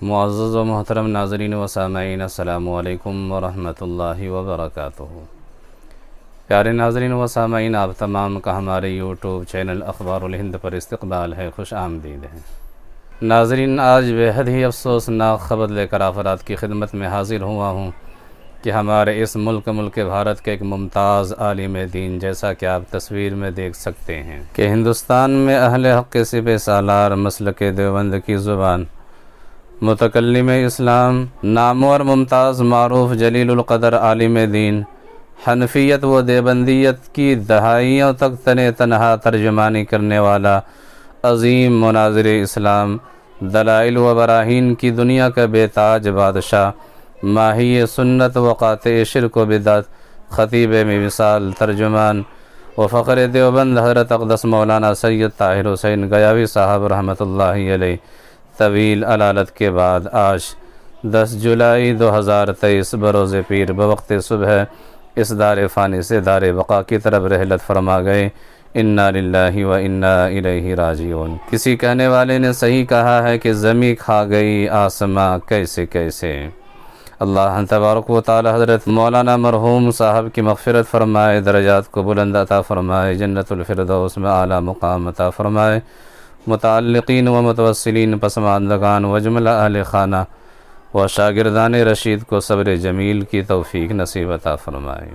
معزز و محترم ناظرین و سامعین، السلام علیکم ورحمۃ اللہ وبرکاتہ۔ پیارے ناظرین و سامعین، آپ تمام کا ہمارے یوٹیوب چینل اخبار الہند پر استقبال ہے، خوش آمدید ہے۔ ناظرین، آج بے حد ہی افسوسناک خبر لے کر آپ کی خدمت میں حاضر ہوا ہوں کہ ہمارے اس ملک بھارت کے ایک ممتاز عالم دین، جیسا کہ آپ تصویر میں دیکھ سکتے ہیں کہ ہندوستان میں اہل حق کے سپہ سالار مسلک دیوبند کی زبان، متکلم اسلام، نامور ممتاز معروف جلیل القدر عالم دین، حنفیت و دیوبندیت کی دہائیوں تک تنہا ترجمانی کرنے والا عظیم مناظر اسلام، دلائل و براہین کی دنیا کا بے تاج بادشاہ، ماہی سنت و قاطع شرک و بدعت، خطیب مثال، ترجمان و فخر دیوبند حضرت اقدس مولانا سید طاہر حسین گیاوی صاحب رحمۃ اللہ علیہ طویل علالت کے بعد آج 10 جولائی 2023 بروز پیر بوقت صبح اس دار فانی سے دار بقا کی طرف رحلت فرما گئے۔ انا للہ و انا الیہ راجعون۔ کسی کہنے والے نے صحیح کہا ہے کہ زمیں کھا گئی آسماں کیسے کیسے۔ اللہ تبارک و تعالی حضرت مولانا مرحوم صاحب کی مغفرت فرمائے، درجات کو بلند عطا فرمائے، جنت الفردوس میں اعلیٰ مقام عطا فرمائے، متعلقین و متوسلین، پسماندگان و جملہ اہل خانہ و شاگردان رشید کو صبر جمیل کی توفیق نصیب عطا فرمائے۔